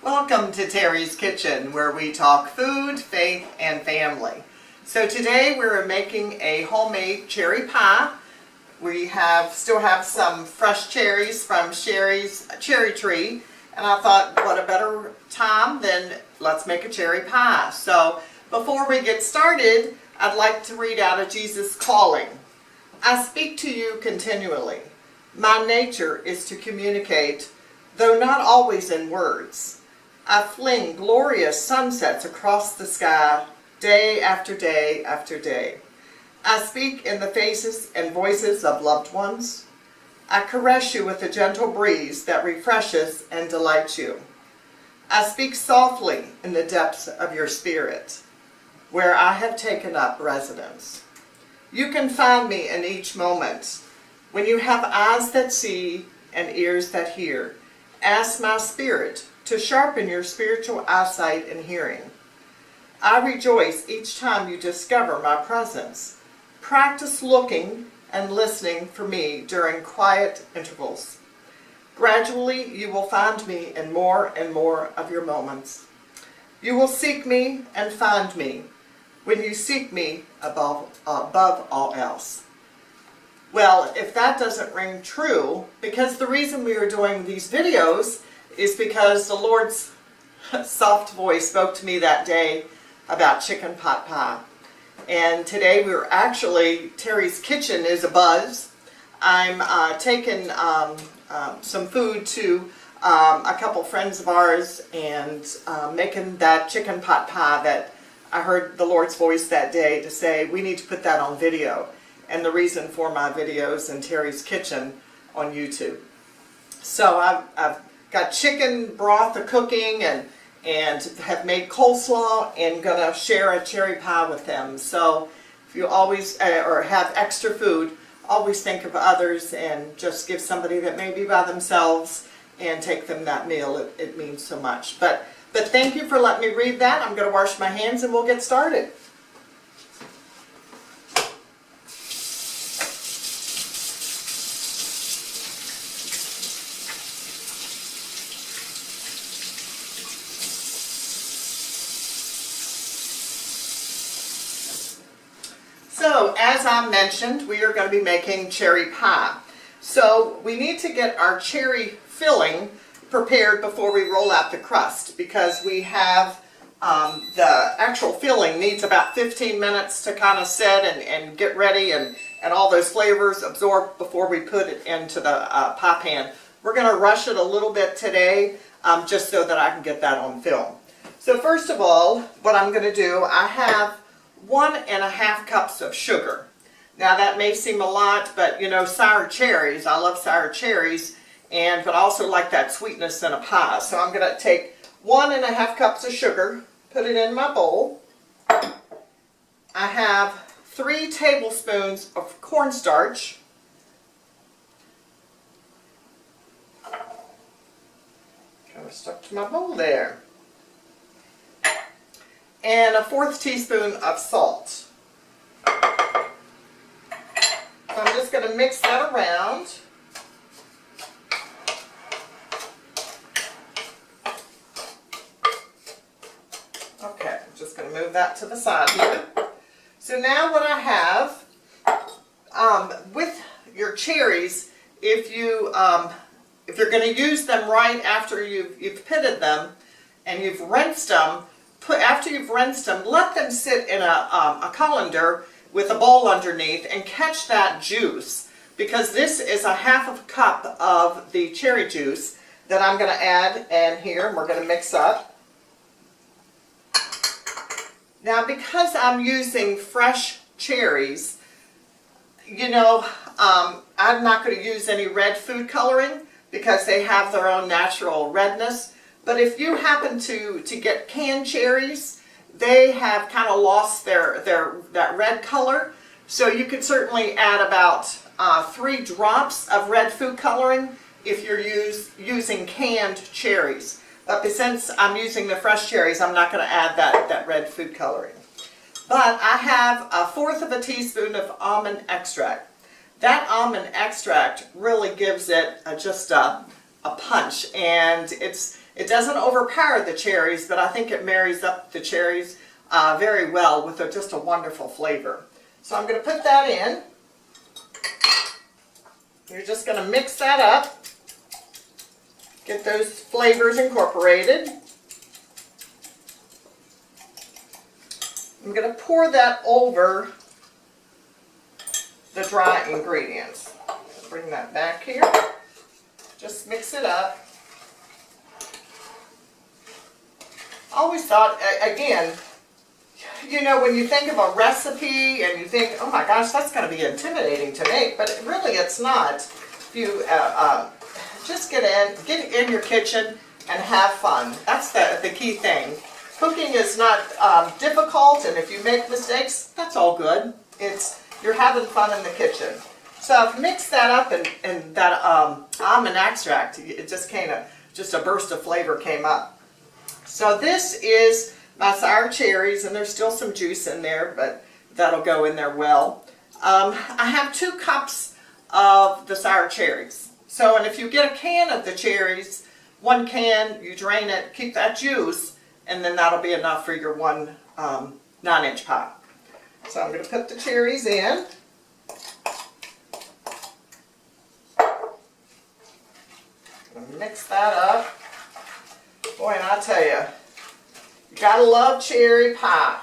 Welcome to Terry's Kitchen, where we talk food, faith, and family. So today we're making a homemade cherry pie. We still have some fresh cherries from Sherry's cherry tree, and I thought, what a better time than let's make a cherry pie. So before we get started, I'd like to read out of Jesus' calling. I speak to you continually. My nature is to communicate, though not always in words. I fling glorious sunsets across the sky, day after day after day. I speak in the faces and voices of loved ones. I caress you with a gentle breeze that refreshes and delights you. I speak softly in the depths of your spirit, where I have taken up residence. You can find me in each moment. When you have eyes that see and ears that hear, ask my spirit to sharpen your spiritual eyesight and hearing. I rejoice each time you discover my presence. Practice looking and listening for me during quiet intervals. Gradually, you will find me in more and more of your moments. You will seek me and find me when you seek me above all else. Well, if that doesn't ring true, because the reason we are doing these videos is because the Lord's soft voice spoke to me that day about chicken pot pie. And today we're actually, Terry's Kitchen is abuzz. I'm taking some food to a couple friends of ours and making that chicken pot pie that I heard the Lord's voice that day to say we need to put that on video. And the reason for my videos in Terry's Kitchen on YouTube. So I've got chicken broth cooking and have made coleslaw and gonna share a cherry pie with them. So if you always or have extra food, always think of others and just give somebody that may be by themselves and take them that meal. It means so much. But thank you for letting me read that. I'm gonna wash my hands and we'll get started. So, as I mentioned, we are going to be making cherry pie. So, we need to get our cherry filling prepared before we roll out the crust, because we have the actual filling needs about 15 minutes to kind of set and get ready and all those flavors absorb before we put it into the pie pan. We're going to rush it a little bit today just so that I can get that on film. So first of all, what I'm going to do, I have 1.5 cups of sugar. Now that may seem a lot, but you know, sour cherries, I love sour cherries, but I also like that sweetness in a pie. So I'm going to take 1.5 cups of sugar, put it in my bowl. I have 3 tablespoons of cornstarch. Kind of stuck to my bowl there. And a 1/4 teaspoon of salt. So I'm just going to mix that around. Okay, I'm just going to move that to the side here. So now what I have, with your cherries, if you're going to use them right after you've pitted them and you've rinsed them, after you've rinsed them, let them sit in a colander with a bowl underneath and catch that juice, because this is a 1/2 cup of the cherry juice that I'm going to add in here and we're going to mix up. Now because I'm using fresh cherries, you know, I'm not going to use any red food coloring because they have their own natural redness. But if you happen to get canned cherries, they have kind of lost that red color. So you could certainly add about 3 drops of red food coloring if you're using canned cherries. But since I'm using the fresh cherries, I'm not going to add that red food coloring. But I have 1/4 teaspoon of almond extract. That almond extract really gives it just a a punch, and it doesn't overpower the cherries, but I think it marries up the cherries very well with just a wonderful flavor. So I'm going to put that in. You're just going to mix that up, get those flavors incorporated. I'm going to pour that over the dry ingredients. Bring that back here. Just mix it up. I always thought, again, you know, when you think of a recipe and you think, oh my gosh, that's going to be intimidating to make, but really it's not. If you just get in your kitchen and have fun. That's the key thing. Cooking is not difficult, and if you make mistakes, that's all good. You're having fun in the kitchen. So I've mixed that up, and that almond extract, it just just a burst of flavor came up. So this is my sour cherries, and there's still some juice in there, but that'll go in there well. I have 2 cups of the sour cherries. So, and if you get a can of the cherries, 1 can, you drain it, keep that juice, and then that'll be enough for your 1 9-inch pie. So I'm going to put the cherries in. Mix that up. Boy, and I tell you, you gotta love cherry pie,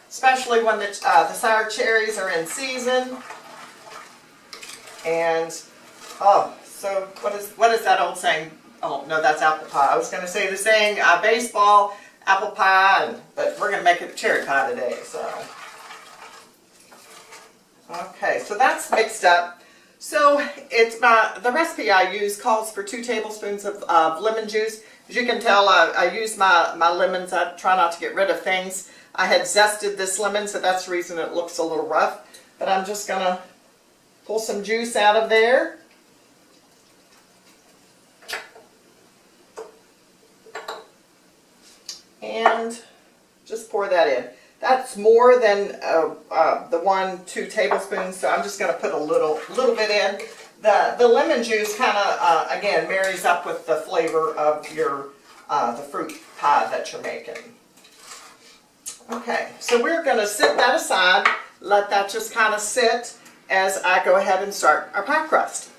especially when the sour cherries are in season. And so what is that old saying? Oh no, that's apple pie. I was going to say the saying baseball, apple pie, but we're going to make it cherry pie today. So okay, so that's mixed up. So the recipe I use calls for 2 tablespoons of lemon juice. As you can tell, I use my lemons. I try not to get rid of things. I had zested this lemon, so that's the reason it looks a little rough. But I'm just going to pull some juice out of there. And just pour that in. That's more than the 2 tablespoons, so I'm just going to put a little bit in. The lemon juice kind of, again, marries up with the flavor of your the fruit pie that you're making. Okay, so we're going to set that aside, let that just kind of sit as I go ahead and start our pie crust.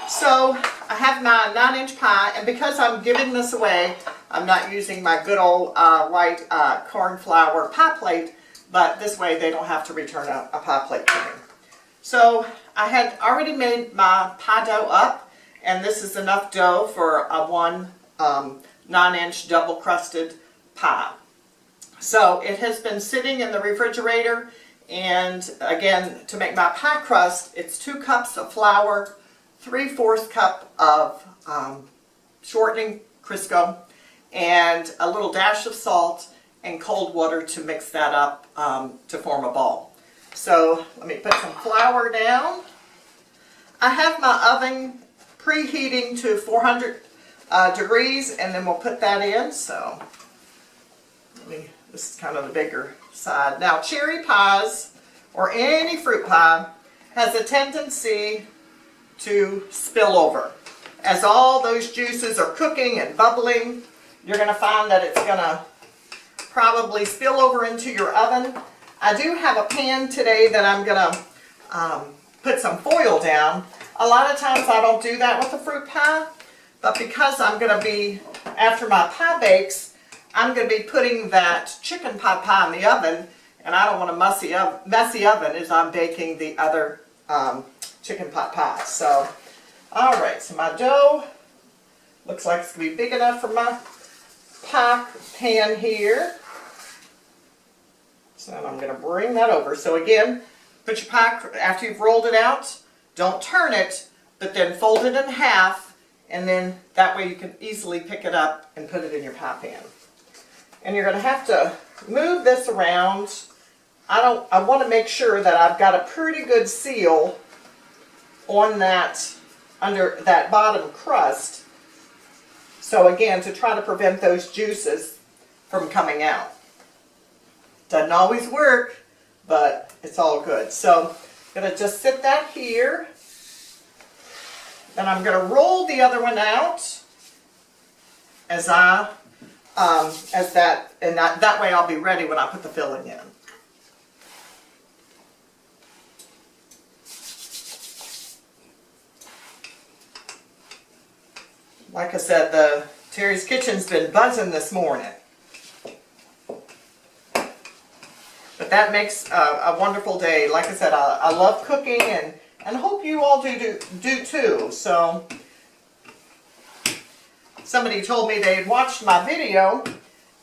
So I have my 9-inch pie, and because I'm giving this away, I'm not using my good old white corn flour pie plate, but this way they don't have to return a pie plate to me. So I had already made my pie dough up, and this is enough dough for a 1 9-inch double crusted pie. So it has been sitting in the refrigerator, and again, to make my pie crust, it's 2 cups of flour, 3/4 cup of shortening Crisco, and a little dash of salt and cold water to mix that up to form a ball. So let me put some flour down. I have my oven preheating to 400 degrees, and then we'll put that in. So this is kind of the bigger side. Now, cherry pies or any fruit pie has a tendency to spill over. As all those juices are cooking and bubbling, you're going to find that it's going to probably spill over into your oven. I do have a pan today that I'm going to put some foil down. A lot of times I don't do that with a fruit pie, but because I'm going to be, after my pie bakes, I'm going to be putting that chicken pot pie in the oven, and I don't want a messy oven as I'm baking the other chicken pot pie. So, alright, so my dough looks like it's going to be big enough for my pie pan here. So I'm going to bring that over. So again, put your pie, after you've rolled it out, don't turn it, but then fold it in half, and then that way you can easily pick it up and put it in your pie pan. And you're going to have to move this around. I want to make sure that I've got a pretty good seal on that, under that bottom crust. So again, to try to prevent those juices from coming out. Doesn't always work, but it's all good. So I'm going to just sit that here. Then I'm going to roll the other one out as that way I'll be ready when I put the filling in. Like I said, the Terry's Kitchen's been buzzing this morning. But that makes a wonderful day. Like I said, I love cooking and hope you all do too. So somebody told me they had watched my video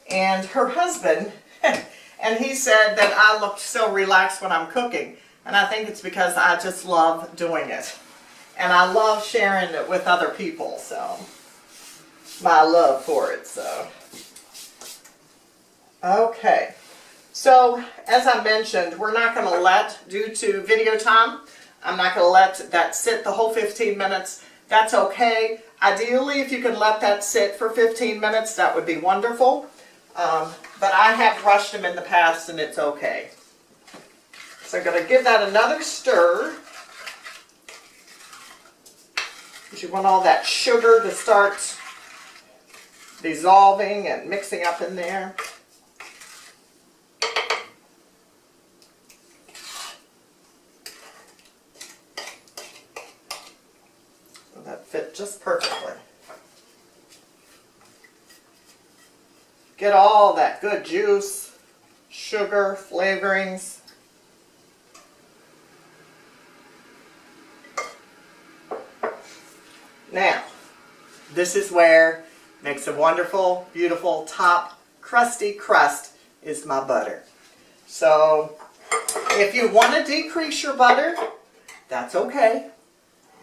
and her husband, and he said that I looked so relaxed when I'm cooking. And I think it's because I just love doing it. And I love sharing it with other people, so my love for it, so. Okay, so as I mentioned, we're not going to let, due to video time, I'm not going to let that sit the whole 15 minutes. That's okay. Ideally, if you can let that sit for 15 minutes, that would be wonderful. But I have rushed them in the past and it's okay. So I'm going to give that another stir. Because you want all that sugar to start dissolving and mixing up in there. So that fit just perfectly. Get all that good juice, sugar, flavorings. Now, this is where makes a wonderful, beautiful top crusty crust is my butter. So, if you want to decrease your butter, that's okay.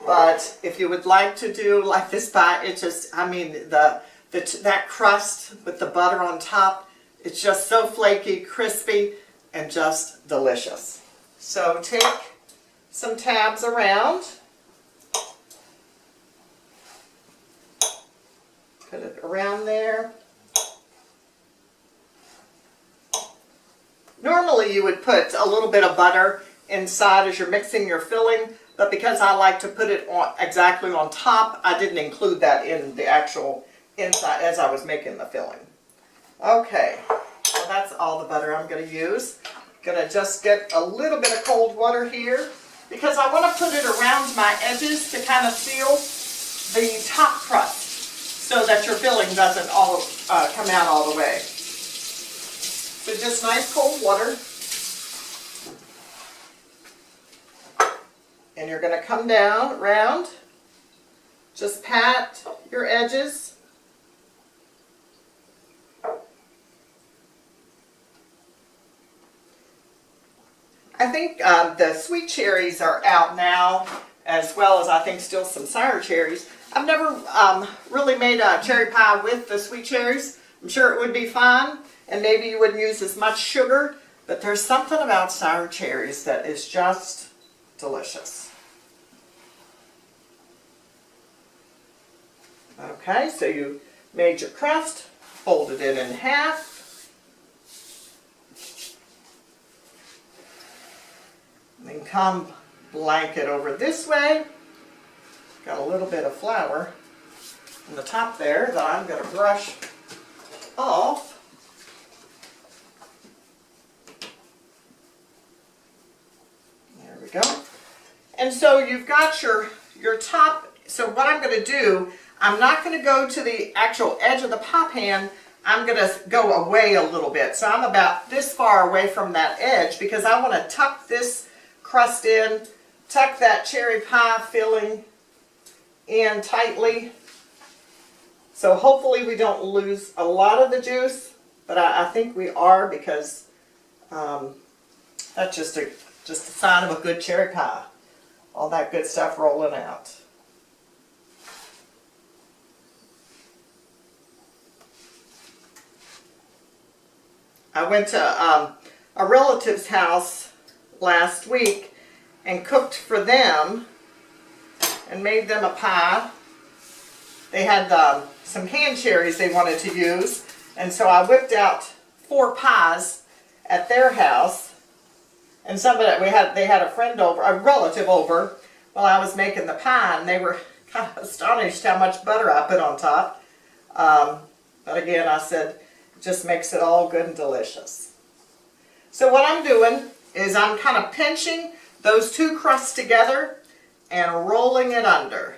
But if you would like to do like this pie, it just, I mean, that crust with the butter on top, it's just so flaky, crispy, and just delicious. So take some tabs around. Put it around there. Normally you would put a little bit of butter inside as you're mixing your filling, but because I like to put it on exactly on top, I didn't include that in the actual inside as I was making the filling. Okay, so that's all the butter I'm going to use. Going to just get a little bit of cold water here because I want to put it around my edges to kind of seal the top crust, so that your filling doesn't all come out all the way. So just nice cold water. And you're going to come down, around, just pat your edges. I think the sweet cherries are out now, as well as I think still some sour cherries. I've never really made a cherry pie with the sweet cherries. I'm sure it would be fine, and maybe you wouldn't use as much sugar, but there's something about sour cherries that is just delicious. Okay, so you made your crust, folded it in half, and then come blanket over this way. Got a little bit of flour on the top there that I'm going to brush off. There we go. And so you've got your top. So what I'm going to do, I'm not going to go to the actual edge of the pie pan. I'm going to go away a little bit. So I'm about this far away from that edge because I want to tuck this crust in, tuck that cherry pie filling in tightly. So hopefully we don't lose a lot of the juice, but I think we are because that's just a sign of a good cherry pie. All that good stuff rolling out. I went to a relative's house last week and cooked for them and made them a pie. They had some canned cherries they wanted to use, and so I whipped out 4 pies at their house. And they had a friend over, a relative over, while I was making the pie, and they were kind of astonished how much butter I put on top. But again, I said, it just makes it all good and delicious. So what I'm doing is I'm kind of pinching those two crusts together and rolling it under.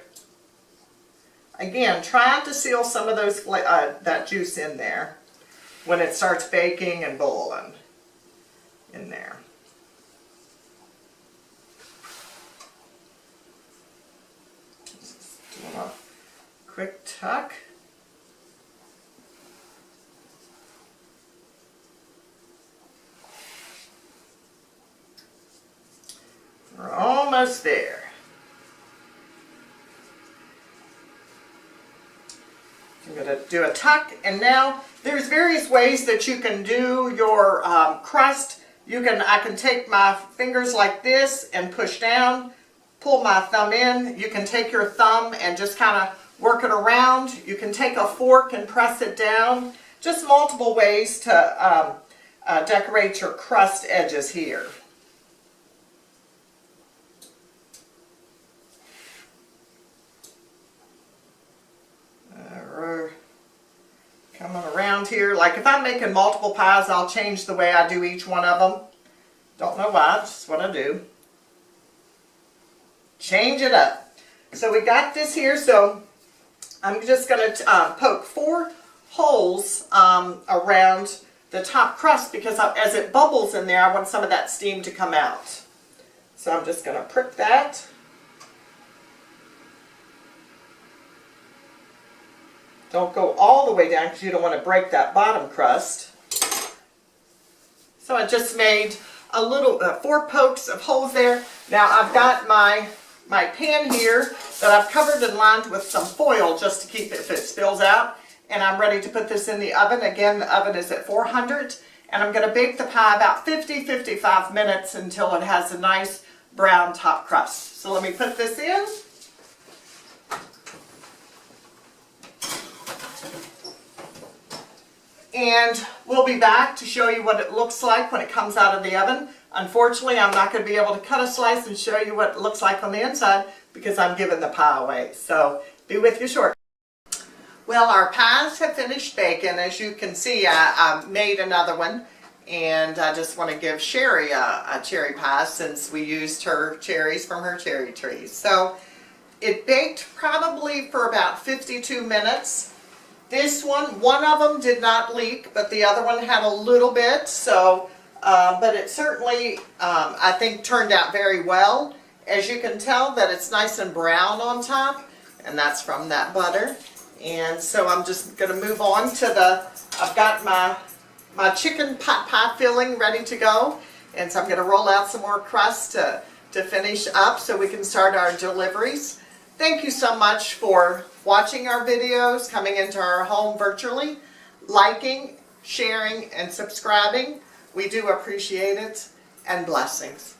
Again, trying to seal some of those that juice in there when it starts baking and boiling in there. Just doing a quick tuck. We're almost there. I'm going to do a tuck, and now there's various ways that you can do your crust. I can take my fingers like this and push down, pull my thumb in. You can take your thumb and just kind of work it around. You can take a fork and press it down. Just multiple ways to decorate your crust edges here. Coming around here, like if I'm making multiple pies, I'll change the way I do each one of them. Don't know why, just what I do. Change it up. So we got this here, so I'm just going to poke 4 holes around the top crust because as it bubbles in there, I want some of that steam to come out. So I'm just going to prick that. Don't go all the way down because you don't want to break that bottom crust. So I just made a little 4 pokes of holes there. Now I've got my pan here that I've covered and lined with some foil just to keep it if it spills out. And I'm ready to put this in the oven. Again, the oven is at 400. And I'm going to bake the pie about 50-55 minutes until it has a nice brown top crust. So let me put this in. And we'll be back to show you what it looks like when it comes out of the oven. Unfortunately, I'm not going to be able to cut a slice and show you what it looks like on the inside because I'm giving the pie away. So be with you shortly. Well, our pies have finished baking. As you can see, I made another one. And I just want to give Sherry a cherry pie since we used her cherries from her cherry trees. So it baked probably for about 52 minutes. This one of them did not leak, but the other one had a little bit. So, but it certainly, I think, turned out very well. As you can tell that it's nice and brown on top, and that's from that butter. And so I'm just going to move on to I've got my chicken pot pie filling ready to go. And so I'm going to roll out some more crust to finish up so we can start our deliveries. Thank you so much for watching our videos, coming into our home virtually, liking, sharing, and subscribing. We do appreciate it, and blessings.